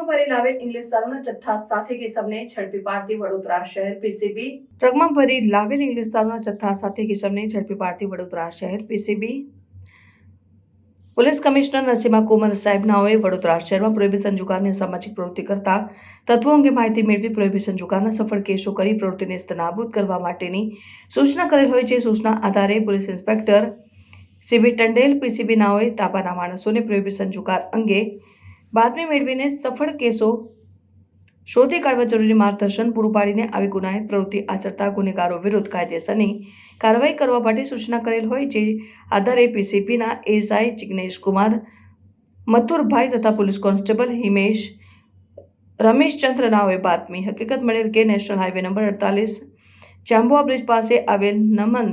ટ્રકમાં ભરી લાવેલ ઇંગ્લિશ દારૂના જથ્થા સાથે કિસમને ઝડપી પાડતી વડોદરા શહેર પીસીબી ટ્રકમાં ભરી લાવેલ ઇંગ્લિશ દારૂના જથ્થા સાથે કિસમને ઝડપી પાડતી વડોદરા શહેર PCB police commissioner Nasima Kumar સાહેબનાઓએ વડોદરા શહેરમાં પ્રોહિબિશન જુગારની સામાજિક પ્રવૃત્તિ કરતા તત્વો અંગે માહિતી મેળવી પ્રોહિબિશન જુગારના સફળ કેસો કરી પ્રવૃત્તિને નાબૂદ કરવા માટેની સૂચના કરેલ હોય છે। સૂચના આધારે પોલીસ ઇન્સ્પેક્ટર સીબી ટંડેલ પીસીબી નાઓએ તાબાના માણસોને પ્રોહિબિશન જુગાર અંગે બાતમી મેળવીને સફળ કેસો શોધી કાઢવા જરૂરી માર્ગદર્શન પૂરું પાડીને આવી ગુનાહિત પ્રવૃત્તિ આચરતા ગુનેગારો વિરુદ્ધ કાયદેસરની કાર્યવાહી કરવા માટે સૂચના કરેલ હોય છે। આધારે પીસીબીના એસઆઈ જિગ્નેશ કુમાર મથુરભાઈ તથા પોલીસ કોન્સ્ટેબલ હિમેશ રમેશચંદ્ર નાઓએ બાતમી હકીકત મળેલ કે national highway number 48 Jhabua bridge પાસે આવેલ નમન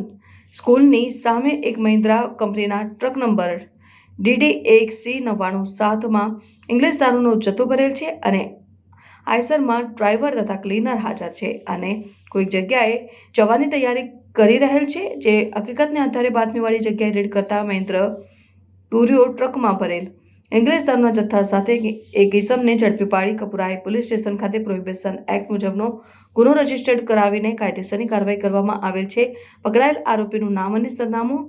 સ્કૂલની સામે એક મહિન્દ્રા કંપનીના ટ્રક નંબર DD 1C99 માં ઇંગ્લિશ દારૂનો જથ્થો ભરેલ છે અને આઈસરમાં ડ્રાઈવર તથા ક્લીનર હાજર છે અને કોઈક જગ્યાએ જવાની તૈયારી કરી રહેલ છે। જે હકીકતને આધારે બાતમીવાળી જગ્યાએ રેડ કરતા મહેન્દ્ર ટુરિયો ટ્રકમાં ભરેલ ઇંગ્લિશ દારૂના જથ્થા સાથે એક ઇસમને ઝડપી પાડી કપુરાઈ પોલીસ સ્ટેશન ખાતે પ્રોહિબિશન એક્ટ મુજબનો ગુનો રજીસ્ટર્ડ કરાવીને કાયદેસરની કાર્યવાહી કરવામાં આવેલ છે। પકડાયેલ આરોપીનું નામ અને સરનામું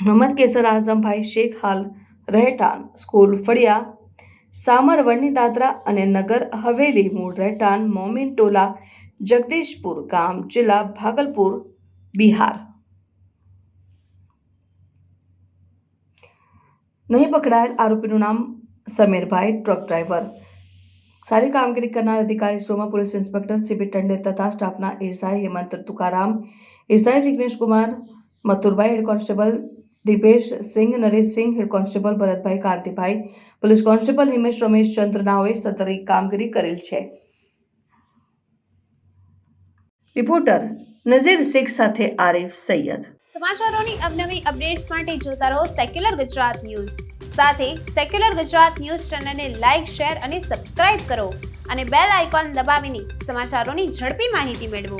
મોહમ્મદ કેસર આઝમભાઈ શેખ, હાલ રહેઠાણ સ્કૂલ ફળિયા સામરવડની દાદરા અને નગર હવેલી, મૂળ રહેઠાણ મોમીન ટોલા જગદીશપુર ગામ, જિલ્લા ભાગલપુર, બિહાર। નહીં પકડાયેલ આરોપીનું નામ સમીરભાઈ, ટ્રક ડ્રાઈવર। સારી કામગીરી કરનાર અધિકારીશ્રીઓમાં પોલીસ ઇન્સ્પેક્ટર સીબી ટંડેલ તથા સ્ટાફના SI Hemant Tukaram, SI Jignesh Kumar Mathurbhai, head constable Dipesh Singh, Naresh Singh, head constable Bharatbhai Kantibhai, police constable Himesh Rameshchandra નાઓએ સતરી કામગીરી કરેલ છે। રિપોર્ટર નઝીર શેખ સાથે આરિફ સૈયદ। સમાચારોની અવનવી અપડેટ્સ માટે જોતા રહો સેક્યુલર ગુજરાત ન્યૂઝ। સાથે સેક્યુલર ગુજરાત ન્યૂઝ ચેનલને લાઇક, શેર અને સબસ્ક્રાઇબ કરો અને બેલ આઇકોન દબાવીને સમાચારોની ઝડપી માહિતી મેળવો।